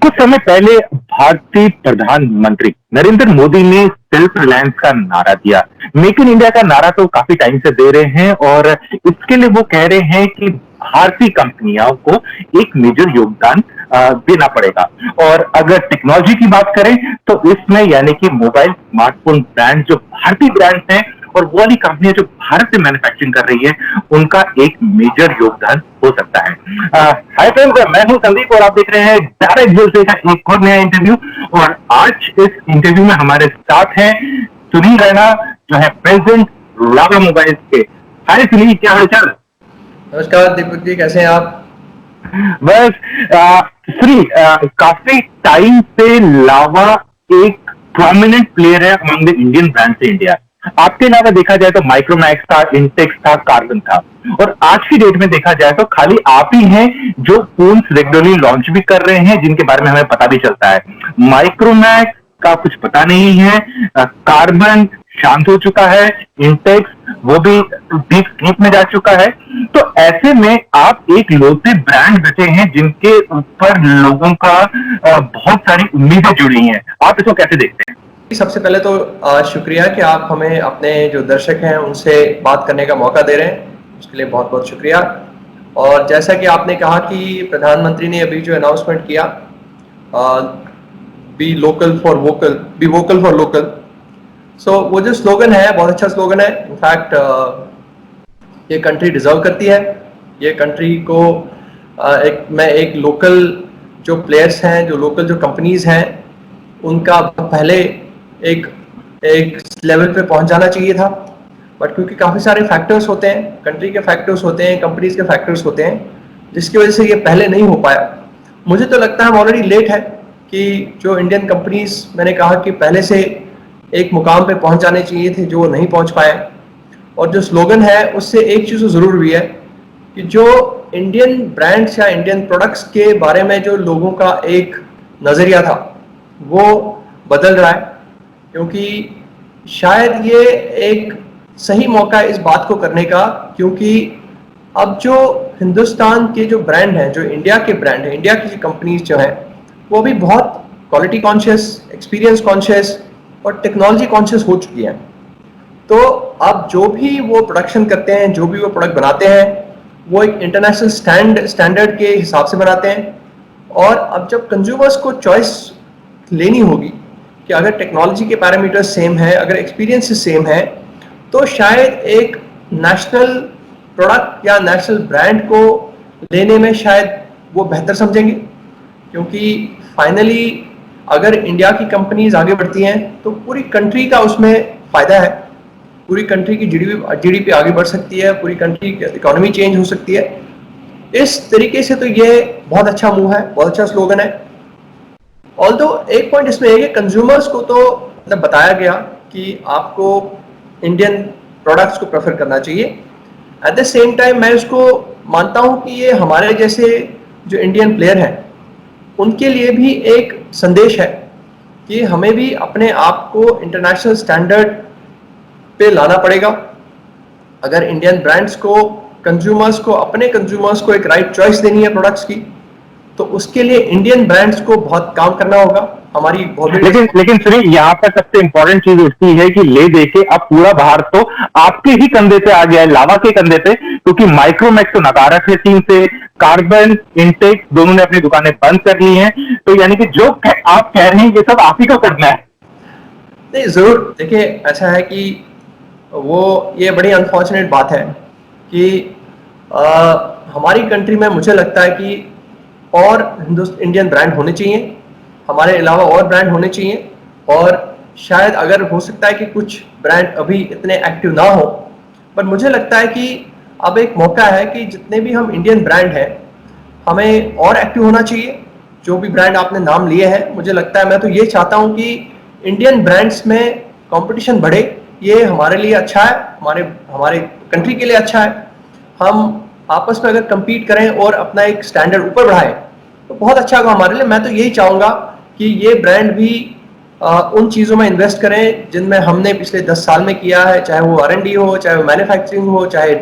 कुछ समय पहले भारतीय प्रधानमंत्री नरेंद्र मोदी ने सेल्फ रिलायंस का नारा दिया। मेक इन इंडिया का नारा तो काफी टाइम से दे रहे हैं और इसके लिए वो कह रहे हैं कि भारतीय कंपनियों को एक मेजर योगदान देना पड़ेगा। और अगर टेक्नोलॉजी की बात करें तो इसमें यानी कि मोबाइल स्मार्टफोन ब्रांड जो भारतीय ब्रांड हैं और वो वाली कंपनियां जो भारत से मैन्युफैक्चरिंग कर रही है उनका एक मेजर योगदान हो सकता है। हाय फ्रेंड्स, मैं हूं संदीप और आप देख रहे हैं डायरेक्ट जोर से का एक और नया इंटरव्यू। और आज इस इंटरव्यू में हमारे साथ हैं सुनील रैना जो है प्रेसिडेंट लावा मोबाइल्स के। हाय सुनील, क्या हाल चाल? नमस्कार दीपक जी, कैसे हैं आप? बस सुनील, काफी टाइम से लावा एक प्रोमिनेंट प्लेयर है अमंग द इंडियन ब्रांड से इंडिया। आपके अलावा देखा जाए तो माइक्रोमैक्स था, इंटेक्स था, कार्बन था। और आज की डेट में देखा जाए तो खाली आप ही हैं जो फोन्स रेगुलरली लॉन्च भी कर रहे हैं जिनके बारे में हमें पता भी चलता है। माइक्रोमैक्स का कुछ पता नहीं है, कार्बन शांत हो चुका है, इंटेक्स वो भी डीप स्लीप में जा चुका है। तो ऐसे में आप एक लौते ब्रांड बचे हैं जिनके ऊपर लोगों का बहुत सारी उम्मीदें जुड़ी हैं। आप इसको कैसे देखते हैं? सबसे पहले तो शुक्रिया कि आप हमें अपने जो दर्शक हैं उनसे बात करने का मौका दे रहे हैं, उसके लिए बहुत बहुत शुक्रिया। और जैसा कि आपने कहा कि प्रधानमंत्री ने अभी जो अनाउंसमेंट किया, be local for vocal, be vocal for local, so वो जो स्लोगन है बहुत अच्छा स्लोगन है। इनफैक्ट ये कंट्री डिजर्व करती है। ये कंट्री को मैं एक लोकल जो प्लेयर्स हैं, जो लोकल जो कंपनीज हैं, उनका पहले एक एक लेवल पे पहुंच जाना चाहिए था। बट क्योंकि काफ़ी सारे फैक्टर्स होते हैं, कंट्री के फैक्टर्स होते हैं, कंपनीज के फैक्टर्स होते हैं, जिसकी वजह से ये पहले नहीं हो पाया। मुझे तो लगता है हम ऑलरेडी लेट है कि जो इंडियन कंपनीज, मैंने कहा कि पहले से एक मुकाम पे पहुंच जाने चाहिए थे, जो वो नहीं पहुंच पाए। और जो स्लोगन है उससे एक चीज़ ज़रूर हुई है कि जो इंडियन ब्रांड्स या इंडियन प्रोडक्ट्स के बारे में जो लोगों का एक नज़रिया था वो बदल रहा है। क्योंकि शायद ये एक सही मौका है इस बात को करने का, क्योंकि अब जो हिंदुस्तान के जो ब्रांड हैं, जो इंडिया के ब्रांड हैं, इंडिया की कंपनीज जो हैं, वो भी बहुत क्वालिटी कॉन्शियस, एक्सपीरियंस कॉन्शियस और टेक्नोलॉजी कॉन्शियस हो चुकी हैं। तो अब जो भी वो प्रोडक्शन करते हैं, जो भी वो प्रोडक्ट बनाते हैं, वो एक इंटरनेशनल स्टैंडर्ड के हिसाब से बनाते हैं। और अब जब कंज्यूमर्स को चॉइस लेनी होगी कि अगर टेक्नोलॉजी के पैरामीटर्स सेम है, अगर एक्सपीरियंस सेम है, तो शायद एक नेशनल प्रोडक्ट या नेशनल ब्रांड को लेने में शायद वो बेहतर समझेंगे। क्योंकि फाइनली अगर इंडिया की कंपनीज आगे बढ़ती हैं तो पूरी कंट्री का उसमें फ़ायदा है। पूरी कंट्री की जीडीपी आगे बढ़ सकती है, पूरी कंट्री की इकोनॉमी चेंज हो सकती है। इस तरीके से तो ये बहुत अच्छा मूव है, बहुत अच्छा स्लोगन है। ऑल्दो एक पॉइंट इसमें है कि कंज्यूमर्स को तो मतलब बताया गया कि आपको इंडियन प्रोडक्ट्स को प्रेफर करना चाहिए। एट द सेम टाइम मैं इसको मानता हूँ कि ये हमारे जैसे जो इंडियन प्लेयर हैं उनके लिए भी एक संदेश है कि हमें भी अपने आप को इंटरनेशनल स्टैंडर्ड पे लाना पड़ेगा। अगर इंडियन ब्रांड्स को कंज्यूमर्स को, अपने कंज्यूमर्स को एक राइट चॉइस देनी है प्रोडक्ट्स की, तो उसके लिए इंडियन ब्रांड्स को बहुत काम करना होगा। हमारी लेकिन सुनिए, यहाँ पर सबसे इंपॉर्टेंट चीज उठती है कि ले देके अब पूरा भार तो आपके ही कंधे पे आ गया है, लावा के कंधे पे। क्योंकि माइक्रोमैक्स तो नकारा है चीन से, कार्बन, इंटेक दोनों ने अपनी दुकानें बंद कर ली हैं। तो यानी कि जो आप कह रहे हैं ये सब आप ही को करना है। नहीं, जरूर देखिए, ऐसा है कि ये बड़ी अनफॉर्चुनेट बात है कि हमारी कंट्री में मुझे लगता है कि और इंडियन ब्रांड होने चाहिए, हमारे अलावा और ब्रांड होने चाहिए। और शायद अगर हो सकता है कि कुछ ब्रांड अभी इतने एक्टिव ना हो, पर मुझे लगता है कि अब एक मौका है कि जितने भी हम इंडियन ब्रांड हैं हमें और एक्टिव होना चाहिए। जो भी ब्रांड आपने नाम लिए हैं, मुझे लगता है, मैं तो ये चाहता हूँ कि इंडियन ब्रांड्स में कंपटीशन बढ़े। ये हमारे लिए अच्छा है, हमारे हमारे कंट्री के लिए अच्छा है। हम आपस में अगर compete करें और अपना एक स्टैंडर्ड ऊपर बढ़ाएं तो बहुत अच्छा होगा हमारे लिए। मैं तो यही चाहूँगा कि ये ब्रांड भी उन चीज़ों में इन्वेस्ट करें जिनमें हमने पिछले 10 साल में किया है, चाहे वो R&D हो, चाहे वो मैन्युफैक्चरिंग हो, चाहे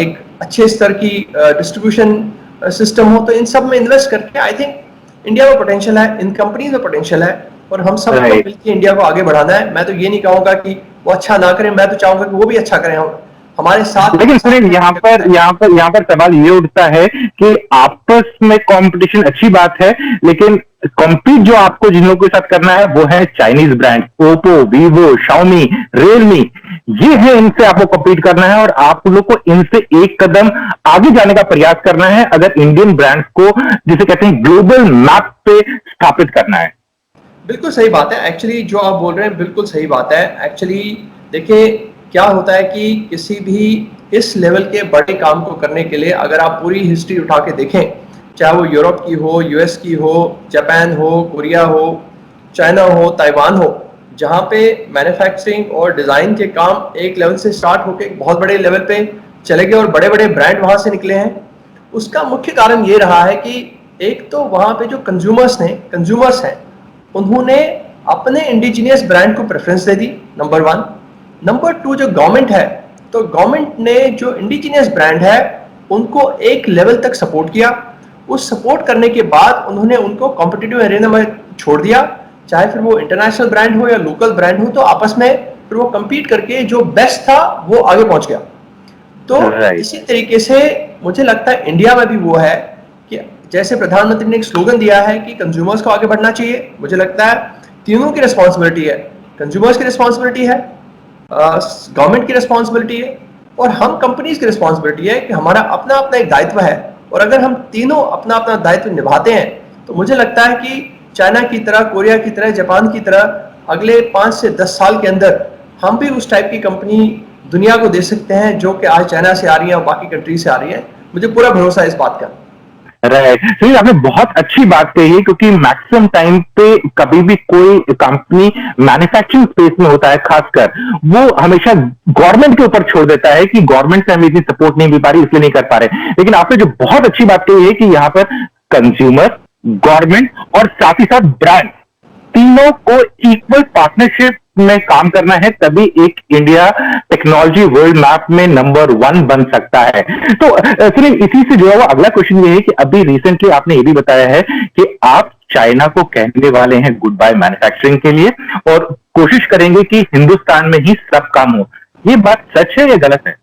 एक अच्छे स्तर की डिस्ट्रीब्यूशन सिस्टम हो। तो इन सब में इन्वेस्ट करके आई थिंक इंडिया में पोटेंशियल है, इन कंपनीज में पोटेंशियल है, और हम सबको राइट। मिलकर इंडिया को आगे बढ़ाना है। मैं तो ये नहीं कहूंगा कि वो अच्छा ना करें, मैं तो चाहूंगा कि वो भी अच्छा करें, हम हमारे साथ लेकिन साथ सुनील, यहाँ मिलकर पर करना है। यहाँ पर यहाँ पर सवाल ये उठता है कि आपस में कंपटीशन अच्छी बात है, लेकिन कॉम्पीट जो आपको जिन लोगों के साथ करना है वो है Chinese brand, Oppo, Vivo, Xiaomi, Realme. ये है, इनसे आपको कॉम्पीट करना है और आप लोग को इनसे एक कदम आगे जाने का प्रयास करना है अगर इंडियन ब्रांड्स को, जिसे कहते हैं, ग्लोबल मैप पे स्थापित करना है। बिल्कुल सही बात है, एक्चुअली जो आप बोल रहे हैं बिल्कुल सही बात है। एक्चुअली देखिए, क्या होता है कि किसी भी इस लेवल के बड़े काम को करने के लिए अगर आप पूरी हिस्ट्री उठा के देखें, चाहे वो यूरोप की हो, यूएस की हो, जापान हो, कोरिया हो, चाइना हो, ताइवान हो, जहाँ पे मैन्युफैक्चरिंग और डिज़ाइन के काम एक लेवल से स्टार्ट होके एक बहुत बड़े लेवल पे चले गए और बड़े बड़े ब्रांड वहाँ से निकले हैं, उसका मुख्य कारण ये रहा है कि एक तो वहाँ पे जो कंज्यूमर्स हैं, उन्होंने अपने इंडिजिनियस ब्रांड को प्रेफरेंस दे दी, नंबर वन। नंबर टू, जो गवर्नमेंट है, तो गवर्नमेंट ने जो इंडिजिनियस ब्रांड है उनको एक लेवल तक सपोर्ट किया। उस सपोर्ट करने के बाद उन्होंने उनको कॉम्पिटिटिव एरिना में छोड़ दिया, चाहे फिर वो इंटरनेशनल ब्रांड हो या लोकल ब्रांड हो, तो आपस में फिर वो कम्पीट करके जो बेस्ट था वो आगे पहुंच गया। तो राइट। इसी तरीके से मुझे लगता है इंडिया में भी वो है कि जैसे प्रधानमंत्री ने एक स्लोगन दिया है कि कंज्यूमर्स को आगे बढ़ना चाहिए, मुझे लगता है तीनों की रिस्पॉन्सिबिलिटी है। कंज्यूमर्स की रिस्पॉन्सिबिलिटी है, गवर्नमेंट की रिस्पॉन्सिबिलिटी है, और हम कंपनीज की रिस्पॉन्सिबिलिटी है कि हमारा अपना अपना एक दायित्व है। और अगर हम तीनों अपना अपना दायित्व निभाते हैं तो मुझे लगता है कि चाइना की तरह, कोरिया की तरह, जापान की तरह अगले 5 से 10 साल के अंदर हम भी उस टाइप की कंपनी दुनिया को दे सकते हैं जो कि आज चाइना से आ रही है और बाकी कंट्री से आ रही है। मुझे पूरा भरोसा है इस बात का। राइट। सुनील, आपने बहुत अच्छी बात कही है, क्योंकि मैक्सिमम टाइम पे कभी भी कोई कंपनी मैन्युफैक्चरिंग स्पेस में होता है खासकर, वो हमेशा गवर्नमेंट के ऊपर छोड़ देता है कि गवर्नमेंट से हमें इतनी सपोर्ट नहीं मिल पा रही, इसलिए नहीं कर पा रहे। लेकिन आपने जो बहुत अच्छी बात कही है कि यहाँ पर कंज्यूमर, गवर्नमेंट और साथ ही साथ ब्रांड, तीनों को इक्वल पार्टनरशिप में काम करना है, तभी एक इंडिया टेक्नोलॉजी वर्ल्ड मैप में नंबर 1 बन सकता है। तो सुनील, इसी से जुड़ा हुआ अगला क्वेश्चन ये है कि अभी रिसेंटली आपने ये भी बताया है कि आप चाइना को कहने वाले हैं गुड बाय मैन्युफैक्चरिंग के लिए और कोशिश करेंगे कि हिंदुस्तान में ही सब काम हो। ये बात सच है या गलत है?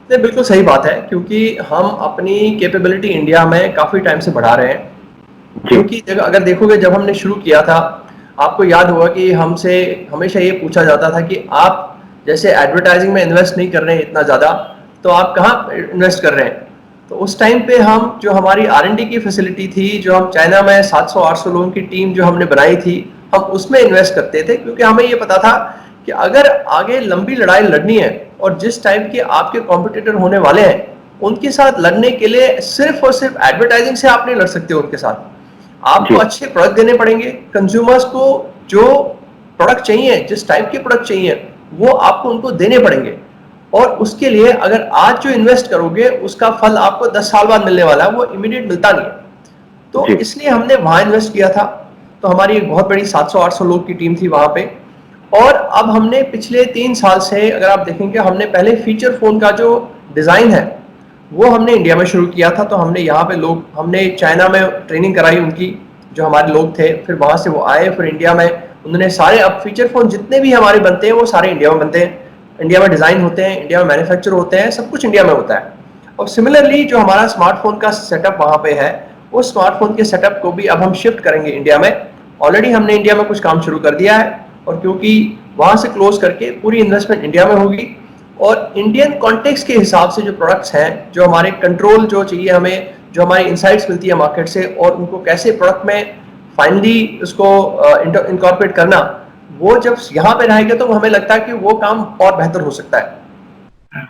नहीं, बिल्कुल सही बात है, क्योंकि हम अपनी कैपेबिलिटी इंडिया में काफ़ी टाइम से बढ़ा रहे हैं। जी। क्योंकि अगर देखोगे, जब हमने शुरू किया था, आपको याद होगा कि हमसे हमेशा ये पूछा जाता था कि आप जैसे एडवर्टाइजिंग में इन्वेस्ट नहीं कर रहे हैं इतना ज़्यादा, तो आप कहाँ इन्वेस्ट कर रहे हैं। तो उस टाइम पे हम, जो हमारी R&D की फैसिलिटी थी, जो हम चाइना में 700-800 लोगों की टीम जो हमने बनाई थी, हम उसमें इन्वेस्ट करते थे, क्योंकि हमें ये पता था कि अगर आगे लंबी लड़ाई लड़नी है और जिस टाइप के आपके कॉम्पिटिटर होने वाले हैं उनके साथ लड़ने के लिए सिर्फ और सिर्फ एडवर्टाइजिंग से आप नहीं लड़ सकते उनके साथ। आपको जी। अच्छे प्रोडक्ट देने पड़ेंगे, कंज्यूमर्स को जो प्रोडक्ट चाहिए, जिस टाइप के प्रोडक्ट चाहिए, वो आपको उनको देने पड़ेंगे। और उसके लिए अगर आज जो इन्वेस्ट करोगे उसका फल आपको 10 साल बाद मिलने वाला है, वो इमीडिएट मिलता नहीं है। तो जी। इसलिए हमने वहाँ इन्वेस्ट किया था। तो हमारी एक बहुत बड़ी 700-800 लोग की टीम थी वहाँ पे। और अब हमने पिछले 3 साल से, अगर आप देखेंगे, हमने पहले फीचर फ़ोन का जो डिज़ाइन है वो हमने इंडिया में शुरू किया था। तो हमने यहाँ पे हमने चाइना में ट्रेनिंग कराई उनकी, जो हमारे लोग थे, फिर वहाँ से वो आए, फिर इंडिया में उन्होंने सारे, अब फीचर फ़ोन जितने भी हमारे बनते हैं वो सारे इंडिया में बनते हैं, इंडिया में डिज़ाइन होते हैं, इंडिया में मैन्युफैक्चर होते हैं, सब कुछ इंडिया में होता है। और सिमिलरली जो हमारा स्मार्टफोन का सेटअप वहाँ पे है, उस स्मार्टफोन के सेटअप को भी अब हम शिफ्ट करेंगे इंडिया में। ऑलरेडी हमने इंडिया में कुछ काम शुरू कर दिया है, और क्योंकि वहाँ से क्लोज करके पूरी इन्वेस्टमेंट इंडिया में होगी, और इंडियन कॉन्टेक्स्ट के हिसाब से जो प्रोडक्ट्स हैं, जो हमारे कंट्रोल जो चाहिए हमें, जो हमारी इंसाइट्स मिलती है मार्केट से, और उनको कैसे प्रोडक्ट में फाइनली उसको इनकॉर्पोरेट करना, वो जब यहाँ पे रहेगा तो हमें लगता है कि वो काम और बेहतर हो सकता है।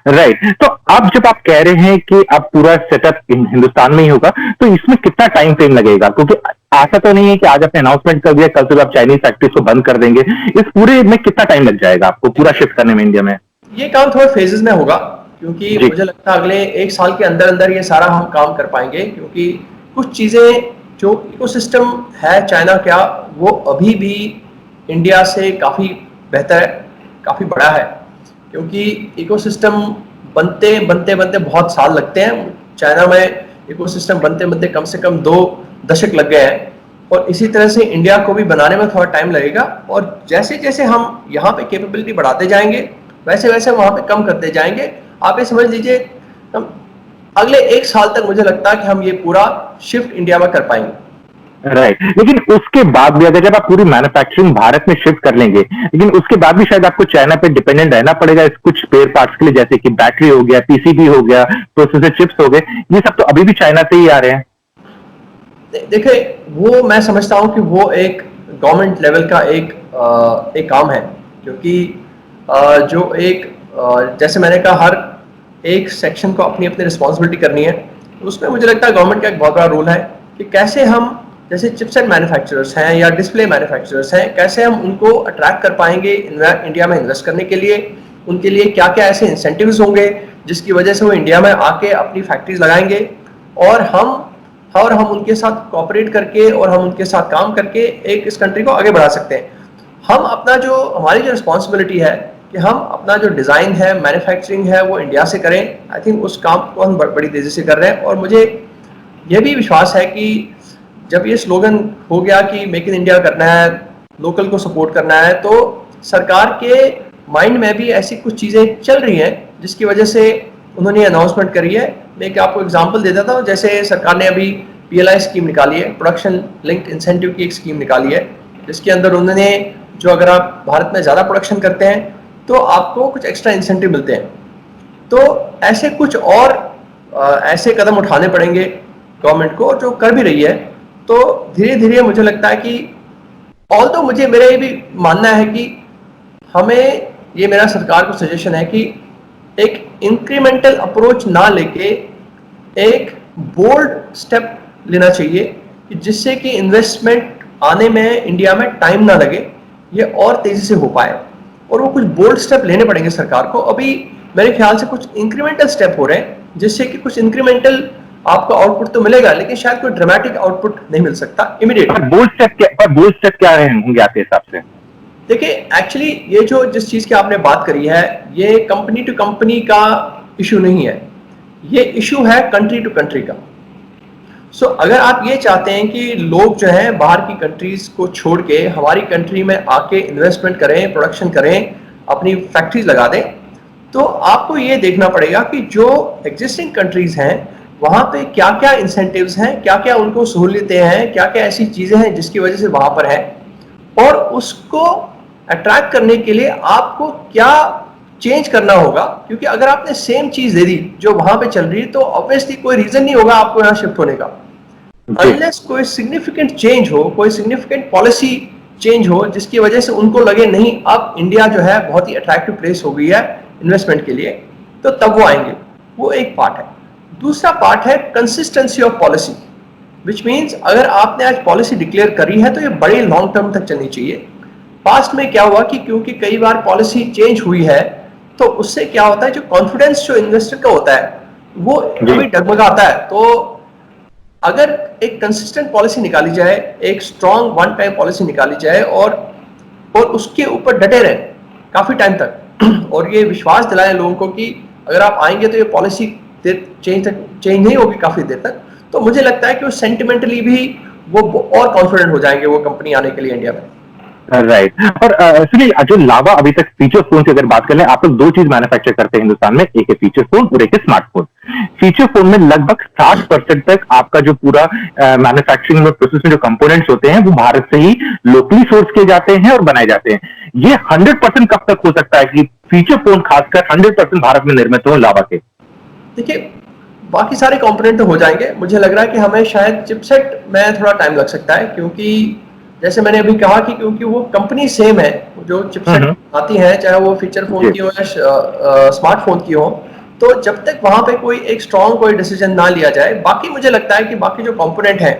राइट। तो अब जब आप कह रहे हैं कि अब पूरा सेटअप हिंदुस्तान में ही होगा, तो इसमें कितना टाइम फ्रेम लगेगा? क्योंकि ऐसा तो नहीं है कि आज आपने अनाउंसमेंट कर दिया, कल से आप चाइनीज फैक्ट्रीज को बंद कर देंगे। इस पूरे में कितना टाइम लग जाएगा आपको पूरा शिफ्ट करने में इंडिया में? ये काम थोड़े फेजेस में होगा, क्योंकि जी। मुझे लगता है अगले 1 साल के अंदर अंदर ये सारा हम काम कर पाएंगे, क्योंकि कुछ चीज़ें, जो इकोसिस्टम है चाइना का, वो अभी भी इंडिया से काफ़ी बेहतर है, काफ़ी बड़ा है। क्योंकि इकोसिस्टम बनते बनते बनते बहुत साल लगते हैं। चाइना में इकोसिस्टम बनते बनते कम से कम 2 दशक लग गए हैं। और इसी तरह से इंडिया को भी बनाने में थोड़ा टाइम लगेगा, और जैसे जैसे हम यहाँ पे कैपेबिलिटी बढ़ाते जाएंगे वैसे वैसे वहाँ पे कम करते जाएंगे। आप ये समझ लीजिए हम अगले 1 साल तक मुझे लगता है कि हम ये पूरा शिफ्ट इंडिया में कर पाएंगे। राइट, लेकिन उसके बाद भी अगर जब आप पूरी मैन्युफैक्चरिंग भारत में शिफ्ट कर लेंगे, लेकिन उसके बाद भी शायद आपको चाइना पे डिपेंडेंट रहना पड़ेगा इस कुछ स्पेयर पार्ट्स के लिए, जैसे कि बैटरी हो गया, पीसीबी हो गया, प्रोसेसर चिप्स हो गए, ये सब तो अभी भी चाइना से ही आ रहे हैं। देखिए, वो मैं समझता हूँ कि वो एक गवर्नमेंट लेवल का एक काम है, क्योंकि जो जैसे मैंने कहा, हर एक सेक्शन को अपनी अपनी रिस्पॉन्सिबिलिटी करनी है। उसमें मुझे लगता है गवर्नमेंट का एक बहुत बड़ा रोल है कि कैसे हम, जैसे चिपसेट मैन्युफैक्चरर्स हैं या डिस्प्ले मैन्युफैक्चरर्स हैं, कैसे हम उनको अट्रैक्ट कर पाएंगे इंडिया में इन्वेस्ट करने के लिए। उनके लिए क्या क्या ऐसे इंसेंटिव्स होंगे जिसकी वजह से वो इंडिया में आके अपनी फैक्ट्रीज लगाएंगे, और हम उनके साथ कोऑपरेट करके और हम उनके साथ काम करके इस कंट्री को आगे बढ़ा सकते हैं। हमारी जो रिस्पॉन्सिबिलिटी है कि हम अपना जो डिज़ाइन है, मैन्युफैक्चरिंग है, वो इंडिया से करें। आई थिंक उस काम को हम बड़ी तेज़ी से कर रहे हैं, और मुझे ये भी विश्वास है कि जब ये स्लोगन हो गया कि मेक इन इंडिया करना है, लोकल को सपोर्ट करना है, तो सरकार के माइंड में भी ऐसी कुछ चीज़ें चल रही हैं जिसकी वजह से उन्होंने अनाउंसमेंट करी है। मैं एक आपको एग्जांपल देता था, जैसे सरकार ने अभी PLI स्कीम निकाली है, प्रोडक्शन लिंक्ड इंसेंटिव की एक स्कीम निकाली है, जिसके अंदर उन्होंने जो अगर आप भारत में ज़्यादा प्रोडक्शन करते हैं तो आपको कुछ एक्स्ट्रा इंसेंटिव मिलते हैं। तो ऐसे कुछ और ऐसे कदम उठाने पड़ेंगे गवर्नमेंट को, जो कर भी रही है। तो धीरे धीरे मुझे लगता है कि तो मुझे मेरा ये भी मानना है कि हमें, ये मेरा सरकार को सजेशन है कि एक इंक्रीमेंटल अप्रोच ना लेके एक बोल्ड स्टेप लेना चाहिए कि जिससे कि इन्वेस्टमेंट आने में इंडिया में टाइम ना लगे, ये और तेजी से हो पाए। और वो कुछ बोल्ड स्टेप लेने पड़ेंगे सरकार को। अभी मेरे ख्याल से कुछ इंक्रीमेंटल स्टेप हो रहे हैं जिससे कि कुछ इंक्रीमेंटल आपको आउटपुट तो मिलेगा, लेकिन शायद कोई ड्रामेटिक आउटपुट नहीं मिल सकता इमीडिएट। बोल्ड स्टेप क्या होंगे आपके हिसाब से? देखिए, एक्चुअली ये जो जिस चीज की आपने बात करी है, ये कंपनी टू कंपनी का इशू नहीं है, ये इशू है कंट्री टू कंट्री का। सो अगर आप ये चाहते हैं कि लोग जो हैं बाहर की कंट्रीज को छोड़ के हमारी कंट्री में आके इन्वेस्टमेंट करें, प्रोडक्शन करें, अपनी फैक्ट्रीज लगा दें, तो आपको ये देखना पड़ेगा कि जो एग्जिस्टिंग कंट्रीज हैं वहाँ पे क्या क्या इंसेंटिव्स हैं, क्या क्या उनको सहूलियतें हैं, क्या क्या ऐसी चीज़ें हैं जिसकी वजह से वहाँ पर है, और उसको अट्रैक्ट करने के लिए आपको क्या चेंज करना होगा। क्योंकि अगर आपने सेम चीज़ दे दी जो वहाँ पे चल रही है, तो ऑब्वियसली कोई रीज़न नहीं होगा आपको यहाँ शिफ्ट होने का, अनलेस कोई सिग्निफिकेंट चेंज हो, कोई सिग्निफिकेंट पॉलिसी चेंज हो जिसकी वजह से उनको लगे नहीं अब इंडिया जो है बहुत ही अट्रैक्टिव प्लेस हो गई है इन्वेस्टमेंट के लिए, तो तब वो आएंगे। वो एक पार्ट है। दूसरा पार्ट है consistency of policy, which means अगर आपने आज पॉलिसी डिक्लेयर करी है तो ये बड़े लॉन्ग टर्म तक चलनी चाहिए। पास्ट में क्या हुआ कि क्योंकि कई बार पॉलिसी चेंज हुई है, तो उससे क्या होता है, जो कॉन्फिडेंस जो इन्वेस्टर का होता है वो कभी डगमगाता है। तो अगर एक कंसिस्टेंट पॉलिसी निकाली जाए, एक स्ट्रॉन्ग वन टाइम पॉलिसी निकाली जाए, और उसके ऊपर डटे रहे काफी टाइम तक, और ये विश्वास दिलाएं लोगों को कि अगर आप आएंगे तो ये पॉलिसी चेंज नहीं होगी काफी देर तक, तो मुझे लगता है कि वो सेंटिमेंटली भी वो और कॉन्फिडेंट हो जाएंगे वो कंपनी आने के लिए इंडिया में। राइट। और सुनिए, जो लावा अभी तक फीचर फोन की अगर बात कर लें, आप लोग दो चीज मैन्युफैक्चर करते हैं हिंदुस्तान में, एक है फीचर फोन और एक है स्मार्टफोन। फीचर फोन में लगभग 60% तक आपका जो पूरा मैन्युफैक्चरिंग में प्रोसेस में जो कंपोनेंट्स होते हैं वो भारत से ही लोकली सोर्स किए जाते हैं और बनाए जाते हैं। ये 100% कब तक हो सकता है कि फीचर फोन खासकर 100% भारत में निर्मित हो लावा के? देखिए, बाकी सारे कंपोनेंट तो हो जाएंगे। मुझे लग रहा है कि हमें शायद चिपसेट में थोड़ा टाइम लग सकता है, क्योंकि जैसे मैंने अभी कहा कि क्योंकि वो कंपनी सेम है, जो चिपसेट आती है चाहे वो फीचर फोन की हो या स्मार्टफोन की हो, तो जब तक वहां पे कोई एक स्ट्रॉन्ग कोई डिसीजन ना लिया जाए, बाकी मुझे लगता है कि बाकी जो कंपोनेंट है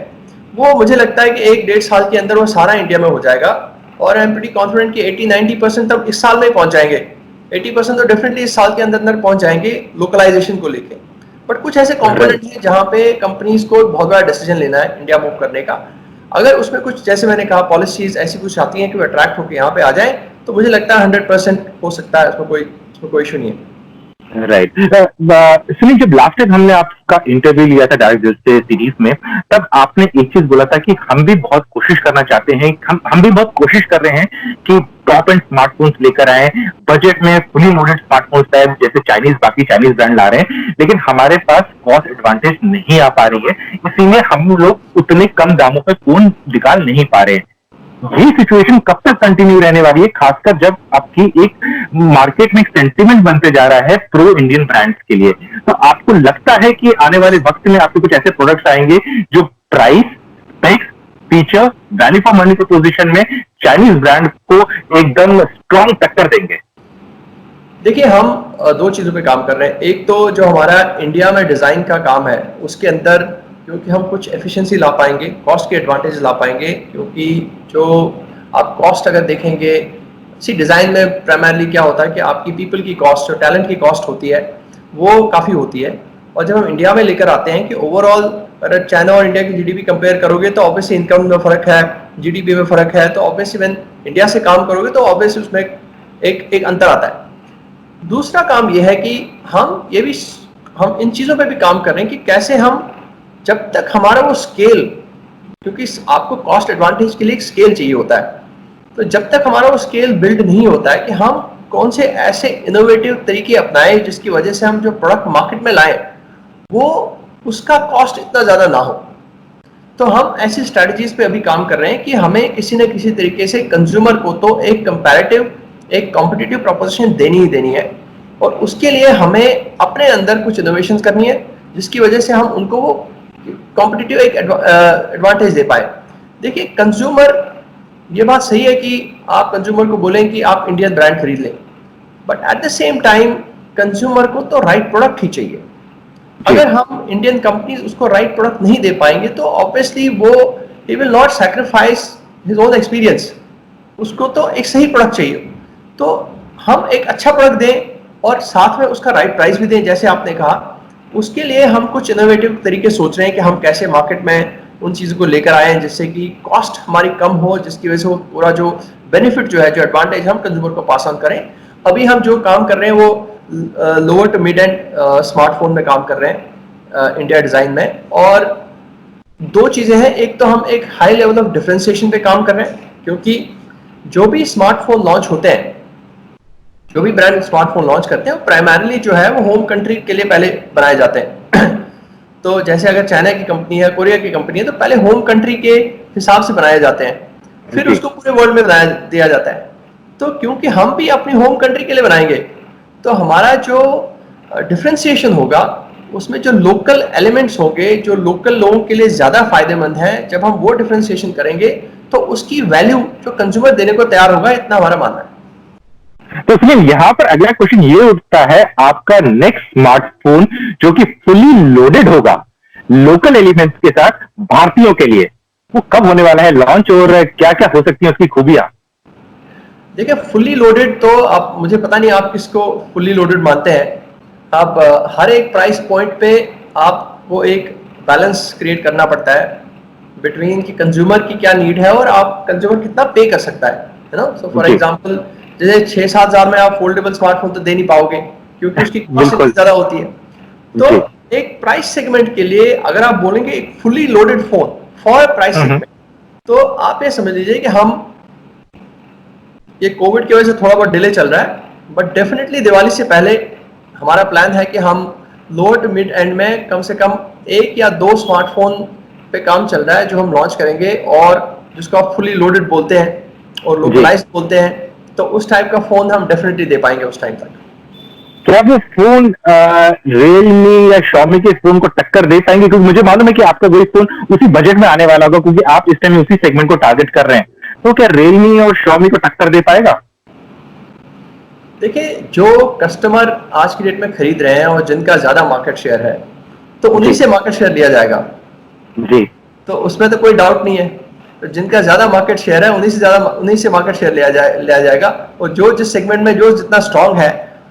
वो मुझे लगता है कि 1-1.5 साल के अंदर वो सारा इंडिया में हो जाएगा। और आई एम प्रीटी कॉन्फिडेंट कि 80-90% तक इस साल में ही पहुंच जाएंगे। 80% तो डेफिनेटली इस साल के अंदर पहुंच जाएंगे लोकलाइजेशन को लेके। बट कुछ ऐसे कंपोनेंट हैं जहां पे कंपनीज को बहुत बड़ा डिसीजन लेना है इंडिया मूव करने का। अगर उसमें कुछ, जैसे मैंने कहा, पॉलिसीज ऐसी कुछ आती हैं कि वो अट्रैक्ट होकर यहाँ पे आ जाए, तो मुझे लगता है 100% हो सकता है, उसमें कोई इशू नहीं है। राइट। सुनील, जब लास्ट टाइम हमने आपका इंटरव्यू लिया था डायरेक्ट दिल से सीरीज में, तब आपने एक चीज बोला था कि हम भी बहुत कोशिश करना चाहते हैं, हम भी बहुत कोशिश कर रहे हैं कि टॉप एंड स्मार्टफोन्स लेकर आए, बजट में फुली लोडेड स्मार्टफोन्स टाइप जैसे बाकी चाइनीज ब्रांड ला रहे हैं, लेकिन हमारे पास कॉस्ट एडवांटेज नहीं आ पा रही है, इसीलिए हम लोग उतने कम दामों पे फोन निकाल नहीं पा रहे हैं। ये सिचुएशन कब तक कंटिन्यू रहने वाली है, खासकर जब आपकी एक मार्केट में एक सेंटिमेंट बनते जा रहा है प्रो इंडियन ब्रांड्स के लिए? तो आपको लगता है कि आने वाले वक्त में आपके कुछ ऐसे प्रोडक्ट्स आएंगे जो price, specs, feature, value for money proposition में चाइनीज ब्रांड को एकदम स्ट्रॉन्ग टक्कर देंगे? देखिए, हम दो चीज़ों पे काम कर रहे हैं। एक तो जो हमारा इंडिया में डिज़ाइन का काम है, उसके अंदर क्योंकि हम कुछ एफिशिएंसी ला पाएंगे, कॉस्ट के एडवांटेज ला पाएंगे, क्योंकि जो आप कॉस्ट अगर देखेंगे, डिज़ाइन में प्राइमरली क्या होता है कि आपकी पीपल की कॉस्ट, जो टैलेंट की कॉस्ट होती है, वो काफ़ी होती है। और जब हम इंडिया में लेकर आते हैं कि ओवरऑल अगर चाइना और इंडिया की जीडीपी कंपेयर करोगे तो ऑब्वियसली इनकम में फ़र्क है, जीडीपी में फ़र्क है, तो ऑब्वियसली व्हेन इंडिया से काम करोगे तो ऑब्वियसली उसमें एक अंतर आता है। दूसरा काम यह है कि हम इन चीज़ों पे भी काम कर रहे हैं कि कैसे हम, जब तक हमारा वो स्केल, क्योंकि आपको कॉस्ट एडवांटेज के लिए एक स्केल चाहिए होता है, तो जब तक हमारा वो स्केल बिल्ड नहीं होता है कि हम कौन से ऐसे इनोवेटिव तरीके अपनाएं जिसकी वजह से हम जो प्रोडक्ट मार्केट में लाएं वो उसका कॉस्ट इतना ज़्यादा ना हो, तो हम ऐसी स्ट्रैटेजीज पे अभी काम कर रहे हैं कि हमें किसी न किसी तरीके से कंज्यूमर को तो एक कंपैरेटिव, एक कॉम्पिटिटिव प्रोपोजिशन देनी ही देनी है, और उसके लिए हमें अपने अंदर कुछ इनोवेशन करनी है जिसकी वजह से हम उनको वो कॉम्पिटिटिव एक एडवांटेज दे पाए। देखिए, कंज्यूमर, ये बात सही है कि आप कंज्यूमर को बोलें कि आप इंडियन ब्रांड खरीद लें, but at the same time consumer को तो राइट प्रोडक्ट ही चाहिए। अगर हम इंडियन कंपनीज उसको राइट प्रोडक्ट नहीं दे पाएंगे तो ऑब्वियसली वो he will not sacrifice his own experience, उसको तो एक सही प्रोडक्ट चाहिए। तो हम एक अच्छा प्रोडक्ट दें और साथ में उसका राइट प्राइस भी दें, जैसे आपने कहा। उसके लिए हम कुछ इनोवेटिव तरीके सोच रहे हैं कि हम कैसे मार्केट में उन चीज़ों को लेकर आए जिससे कि कॉस्ट हमारी कम हो, जिसकी वजह से वो पूरा जो बेनिफिट जो है, जो एडवांटेज, हम कंज्यूमर को पास ऑन करें। अभी हम जो काम कर रहे हैं वो lower to mid end smartphone में काम कर रहे हैं इंडिया डिज़ाइन में। और दो चीज़ें हैं, एक तो हम एक हाई लेवल ऑफ डिफरेंशिएशन पे काम कर रहे हैं, क्योंकि जो भी स्मार्टफोन लॉन्च होते हैं, जो भी ब्रांड स्मार्टफोन लॉन्च करते हैं, वो प्राइमरली जो है वो होम कंट्री के लिए पहले बनाए जाते हैं। तो जैसे अगर चाइना की कंपनी है, कोरिया की कंपनी है, तो पहले होम कंट्री के हिसाब से बनाए जाते हैं, फिर उसको पूरे वर्ल्ड में बनाया दिया जाता है। तो क्योंकि हम भी अपनी होम कंट्री के लिए बनाएंगे, तो हमारा जो डिफ्रेंसिएशन होगा उसमें जो लोकल एलिमेंट्स होंगे, जो लोकल लोगों के लिए ज़्यादा फायदेमंद हैं, जब हम वो डिफ्रेंसिएशन करेंगे तो उसकी वैल्यू जो कंज्यूमर देने को तैयार होगा, इतना हमारा मानना है। तो इसलिए यहाँ पर अगला क्वेश्चन ये उठता है, आपका नेक्स्ट स्मार्टफोन जो कि फुली लोडेड होगा लोकल एलिमेंट्स के साथ भारतीयों के लिए, वो कब होने वाला है लॉन्च, और क्या क्या हो सकती है उसकी खूबियां? देखिए, फुल्ली लोडेड तो आप, मुझे पता नहीं आप किसको फुल्ली लोडेड मानते हैं। आप हर एक प्राइस पॉइंट पे आपको एक बैलेंस क्रिएट करना पड़ता है बिटवीन कि कंज्यूमर की क्या नीड है और आप कंज्यूमर कितना पे कर सकता है ना। सो फॉर एग्जांपल, जैसे 6-7 हज़ार में आप फोल्डेबल स्मार्टफोन तो दे नहीं पाओगे क्योंकि उसकी कॉस्ट ज़्यादा होती है। तो एक प्राइस सेगमेंट के लिए अगर आप बोलेंगे एक fully loaded phone for price segment, तो आप ये समझ लीजिए कि हम, ये कोविड की वजह से थोड़ा बहुत डिले चल रहा है, बट डेफिनेटली दिवाली से पहले हमारा प्लान है कि हम लोअर टू मिड एंड में कम से कम 1 या 2 स्मार्टफोन पे काम चल रहा है जो हम लॉन्च करेंगे, और जिसको आप फुली लोडेड बोलते हैं और लोकलाइज्ड बोलते हैं। तो उस टाइप का फोन हम डेफिनेटली दे पाएंगे उस टाइम तक। क्या वो फोन रियलमी या शॉमी के फोन को टक्कर दे पाएंगे? क्योंकि मुझे मालूम है कि आपका वही फोन उसी बजट में आने वाला होगा, क्योंकि आप इस टाइम उसी सेगमेंट को टारगेट कर रहे हैं। तो क्या रियलमी और शॉमी को टक्कर दे पाएगा? देखिए, जो कस्टमर आज की डेट में खरीद रहे हैं और जिनका ज्यादा मार्केट शेयर है, तो उन्हीं से मार्केट शेयर लिया जाएगा जी। तो उसमें तो कोई डाउट नहीं है। तो जिनका ज्यादा मार्केट शेयर है उन्हीं से मार्केट शेयर लिया जाएगा, और जो जिस सेगमेंट में जो जितना स्ट्रांग है,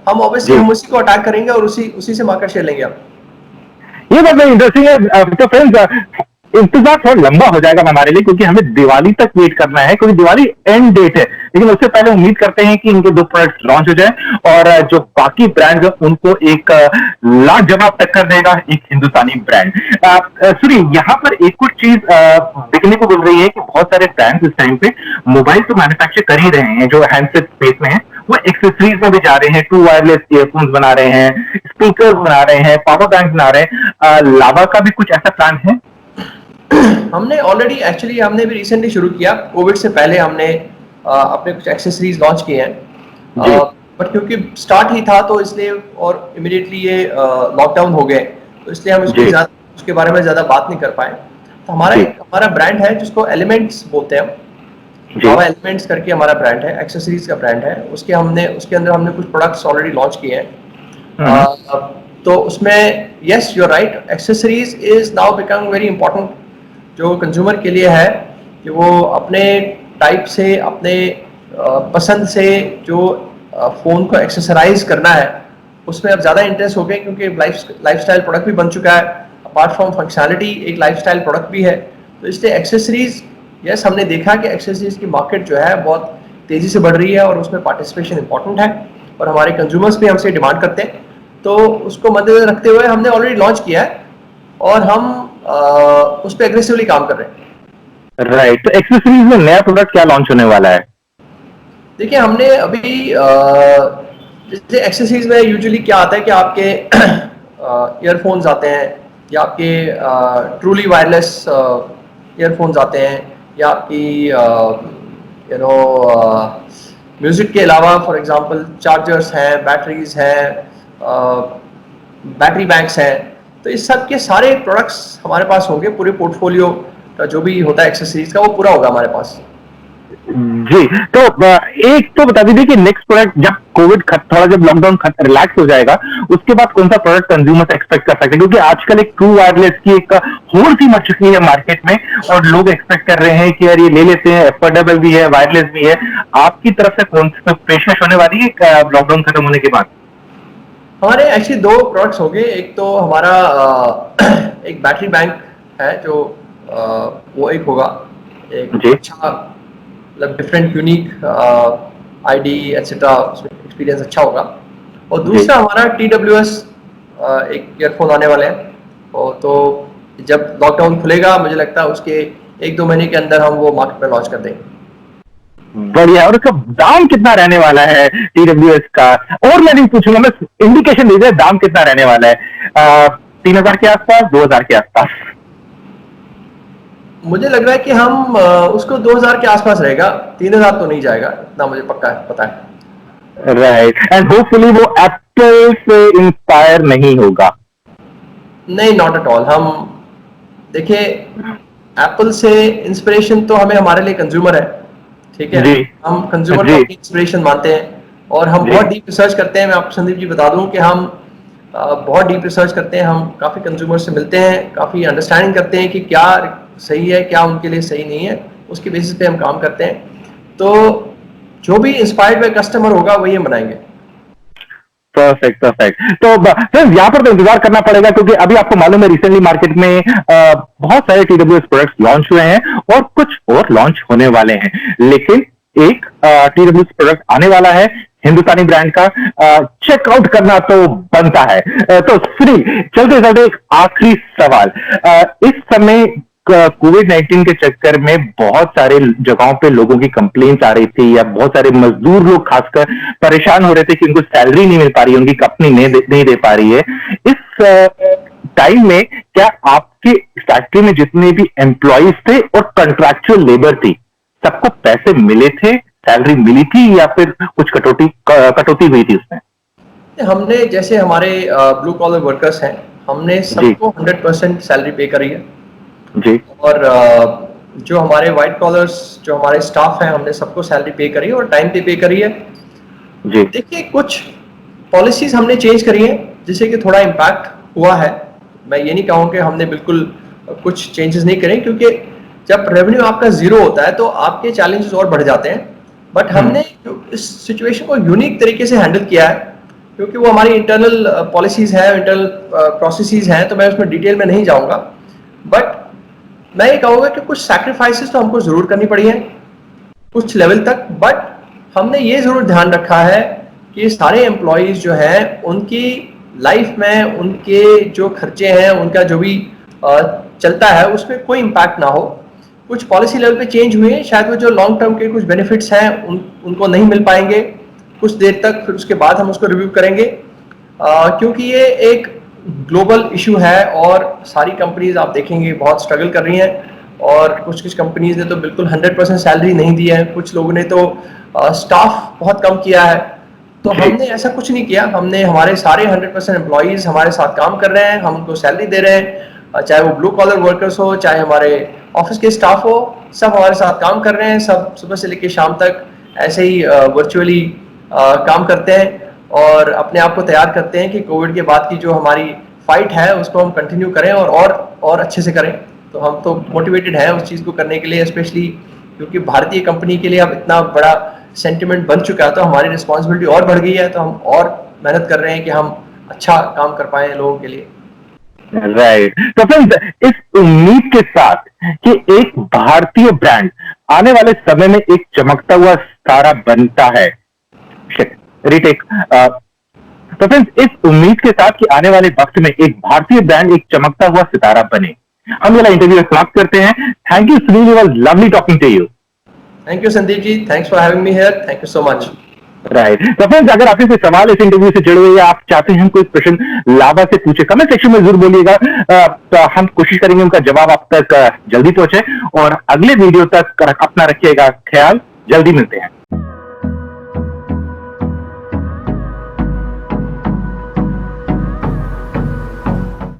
हम ऑब्वियसली हम उसी को अटैक करेंगे और उसी से मार्केट शेयर लेंगे हम। ये बात इंटरेस्टिंग है। तो फ्रेंड्स, इंतजार थोड़ा लंबा हो जाएगा हमारे लिए, क्योंकि हमें दिवाली तक वेट करना है, क्योंकि दिवाली एंड डेट है। लेकिन उससे पहले उम्मीद करते हैं कि इनके 2 प्रोडक्ट लॉन्च हो जाए और जो बाकी ब्रांड है उनको एक लाजवाब टक्कर देगा एक हिंदुस्तानी ब्रांड। सुनिए, यहाँ पर एक कुछ चीज देखने को मिल रही है कि बहुत सारे ब्रांड्स इस टाइम पे मोबाइल तो मैन्युफैक्चर कर ही रहे हैं, जो हैंडसेट स्पेस में है, वो एक्सेसरीज में भी जा रहे हैं। ट्रू वायरलेस ईयरफोन्स बना रहे हैं, स्पीकर बना रहे हैं, पावर बैंक बना रहे हैं। लावा का भी कुछ ऐसा प्लान है? हमने ऑलरेडी एक्चुअली हमने भी रिसेंटली शुरू किया, कोविड से पहले हमने अपने कुछ एक्सेसरीज लॉन्च किए हैं, बट क्योंकि स्टार्ट ही था तो इसलिए, और इमिडिएटली ये लॉकडाउन हो गए, तो इसलिए हम उसके बारे में ज़्यादा बात नहीं कर पाए। तो हमारा ब्रांड है जिसको एलिमेंट्स बोलते हैं हम, लावा एलिमेंट्स करके हमारा ब्रांड है, एक्सेसरीज का ब्रांड है। उसके अंदर हमने कुछ प्रोडक्ट्स ऑलरेडी लॉन्च किए हैं। तो उसमें yes you are right, accessories is now becoming very important जो कंज्यूमर के लिए है, कि वो अपने टाइप से, अपने पसंद से जो फ़ोन को एक्सेसराइज करना है उसमें अब ज़्यादा इंटरेस्ट हो गए, क्योंकि लाइफस्टाइल प्रोडक्ट भी बन चुका है, अपार्ट फ्रॉम फंक्शनैलिटी एक लाइफस्टाइल प्रोडक्ट भी है। तो इसलिए एक्सेसरीज, यस हमने देखा कि एक्सेसरीज की मार्केट जो है बहुत तेज़ी से बढ़ रही है और उसमें पार्टिसिपेशन इंपॉर्टेंट है और हमारे कंज्यूमर्स भी हमसे डिमांड करते हैं। तो उसको मद्देनजर रखते हुए हमने ऑलरेडी लॉन्च किया है और हम उस पर एग्रेसिवली काम कर रहे हैं। राइट, तो एक्सेसरीज में नया प्रोडक्ट क्या लॉन्च होने वाला है? देखिए, हमने अभी जैसे एक्सेसरीज में यूजुअली क्या आता है कि आपके ईयरफोन्स आते हैं, या आपके ट्रूली वायरलेस ईयरफोन्स आते हैं, या आपकी म्यूज़िक के अलावा फॉर एग्जांपल चार्जर्स हैं, बैटरीज हैं, बैटरी बैंक्स हैं। तो इस सब के सारे प्रोडक्ट्स हमारे पास होंगे, पूरे पोर्टफोलियो का जो भी होता है एक्सेसरीज का वो पूरा होगा हमारे पास। जी, तो एक तो बता दीजिए कि नेक्स्ट प्रोडक्ट जब कोविड थोड़ा, जब लॉकडाउन रिलैक्स हो जाएगा, उसके बाद कौन सा प्रोडक्ट कंज्यूमर्स एक्सपेक्ट कर सकते हैं? क्योंकि आजकल एक ट्रू वायरलेस की एक होड़ सी मच चुकी है मार्केट में और लोग एक्सपेक्ट कर रहे हैं कि यार ये ले लेते हैं, अफोर्डेबल भी है, वायरलेस भी है। आपकी तरफ से कौन सी पेशकश होने वाली है लॉकडाउन खत्म होने के बाद? हमारे एक्चुअली 2 प्रोडक्ट्स हो गए। एक तो हमारा एक बैटरी बैंक है जो वो एक होगा, एक अच्छा मतलब डिफरेंट यूनिक आईडी एटसेट्रा, उसमें एक्सपीरियंस अच्छा होगा। और दूसरा हमारा TWS एक ईयरफोन आने वाले हैं, और तो जब लॉकडाउन खुलेगा मुझे लगता है उसके 1-2 महीने के अंदर हम वो मार्केट में लॉन्च कर देंगे। बढ़िया। और उसका दाम कितना रहने वाला है TWS का? और मैं नहीं पूछूंगा, मैं इंडिकेशन दीजिए दाम कितना रहने वाला है? 3000 के आसपास, 2000 के आसपास? मुझे लग रहा है कि हम उसको 2000 के आसपास रहेगा, 3000 तो नहीं जाएगा, इतना मुझे पक्का पता है। राइट, एंड होपफुली वो एप्पल से इंस्पायर नहीं होगा। नहीं, नॉट एट ऑल। हम देखिए, एप्पल से इंस्पिरेशन तो हमें हमारे लिए कंज्यूमर है, ठीक है, हम कंज्यूमर को अपनी इंस्पिरेशन मानते हैं और हम बहुत डीप रिसर्च करते हैं। मैं आपको संदीप जी बता दूं कि हम बहुत डीप रिसर्च करते हैं, हम काफ़ी कंज्यूमर से मिलते हैं, काफ़ी अंडरस्टैंडिंग करते हैं कि क्या सही है, क्या उनके लिए सही नहीं है, उसके बेसिस पे हम काम करते हैं। तो जो भी इंस्पायर्ड बाय कस्टमर होगा वही हम बनाएंगे। Perfect perfect. तो सर यहाँ पर तो इंतजार करना पड़ेगा, क्योंकि अभी आपको मालूम है रिसेंटली मार्केट में बहुत सारे TWS प्रोडक्ट्स लॉन्च हुए हैं और कुछ और लॉन्च होने वाले हैं। लेकिन एक TWS प्रोडक्ट आने वाला है हिंदुस्तानी ब्रांड का, चेकआउट करना तो बनता है। तो फ्री चलते चलते एक आखिरी सवाल, इस समय कोविड-19 के चक्कर में बहुत सारे जगहों पे लोगों की कंप्लेंट्स आ रही थी, या बहुत सारे मजदूर लोग खासकर परेशान हो रहे थे कि उनको सैलरी नहीं मिल पा रही है, उनकी कंपनी नहीं दे पा रही है। इस टाइम में क्या आपकी फैक्ट्री में जितने भी एम्प्लॉइज थे और कंट्रैक्चुअल लेबर थी, सबको पैसे मिले थे, सैलरी मिली थी, या फिर कुछ कटौती हुई थी उसमें? हमने, जैसे हमारे ब्लू कॉलर वर्कर्स हैं, हमने सबको 100% सैलरी पे करी है जी। और जो हमारे व्हाइट कॉलर्स, जो हमारे स्टाफ हैं, हमने सबको सैलरी पे करी है और टाइम पे करी है जी। देखिए, कुछ पॉलिसीज हमने चेंज करी है जिससे कि थोड़ा इम्पैक्ट हुआ है। मैं ये नहीं कहूँ कि हमने बिल्कुल कुछ चेंजेस नहीं करे, क्योंकि जब रेवेन्यू आपका जीरो होता है तो आपके चैलेंजेस और बढ़ जाते हैं। बट हमने इस सिचुएशन को यूनिक तरीके से हैंडल किया है, क्योंकि वो हमारी इंटरनल पॉलिसीज हैं, इंटरनल प्रोसेसेस हैं, तो मैं उसमें डिटेल में नहीं जाऊँगा। बट मैं ये कहूँगा कि कुछ सैक्रिफाइसेस तो हमको ज़रूर करनी पड़ी हैं कुछ लेवल तक, बट हमने ये ज़रूर ध्यान रखा है कि सारे एम्प्लॉयज़ जो हैं उनकी लाइफ में उनके जो खर्चे हैं, उनका जो भी चलता है उसमें कोई इम्पैक्ट ना हो। कुछ पॉलिसी लेवल पे चेंज हुए हैं, शायद वो जो लॉन्ग टर्म के कुछ बेनिफिट्स हैं उनको नहीं मिल पाएंगे कुछ देर तक, फिर उसके बाद हम उसको रिव्यू करेंगे, क्योंकि ये एक ग्लोबल इशू है और सारी कंपनीज आप देखेंगे बहुत स्ट्रगल कर रही हैं, और कुछ कुछ कंपनीज ने तो बिल्कुल 100% सैलरी नहीं दी है, कुछ लोगों ने तो स्टाफ बहुत कम किया है। तो हमने ऐसा कुछ नहीं किया, हमने हमारे सारे 100% एम्प्लॉयज़ हमारे साथ काम कर रहे हैं, हम उनको सैलरी दे रहे हैं, चाहे वो ब्लू कॉलर वर्कर्स हो, चाहे हमारे ऑफिस के स्टाफ हो, सब हमारे साथ काम कर रहे हैं, सब सुबह से लेकर शाम तक ऐसे ही वर्चुअली काम करते हैं और अपने आप को तैयार करते हैं कि कोविड के बाद की जो हमारी फाइट है उसको हम कंटिन्यू करें और अच्छे से करें। तो हम तो मोटिवेटेड हैं उस चीज़ को करने के लिए, स्पेशली क्योंकि भारतीय कंपनी के लिए अब इतना बड़ा सेंटिमेंट बन चुका है, तो हमारी रिस्पॉन्सिबिलिटी और बढ़ गई है, तो हम और मेहनत कर रहे हैं कि हम अच्छा काम कर पाएं लोगों के लिए। राइट। तो फ्रेंड्स, इस उम्मीद के साथ कि एक भारतीय ब्रांड आने वाले समय में एक चमकता हुआ सितारा बनता है, रिटेक। तो फ्रेंड्स, इस उम्मीद के साथ कि आने वाले वक्त में एक भारतीय ब्रांड एक चमकता हुआ सितारा बने, हम ये इंटरव्यू समाप्त करते हैं। Thank you Sunil, was lovely talking to you. Thank you Sandeep ji, thanks for having me here, thank you so much. Right. तो फ्रेंड्स, अगर आपके कोई सवाल इस इंटरव्यू से जुड़े हुए या आप चाहते हैं कोई प्रश्न लावा से पूछे, कमेंट सेक्शन में जरूर बोलिएगा, तो हम कोशिश करेंगे उनका जवाब आप तक जल्दी पहुंचे। और अगले वीडियो तक अपना रखिएगा ख्याल, जल्दी मिलते हैं।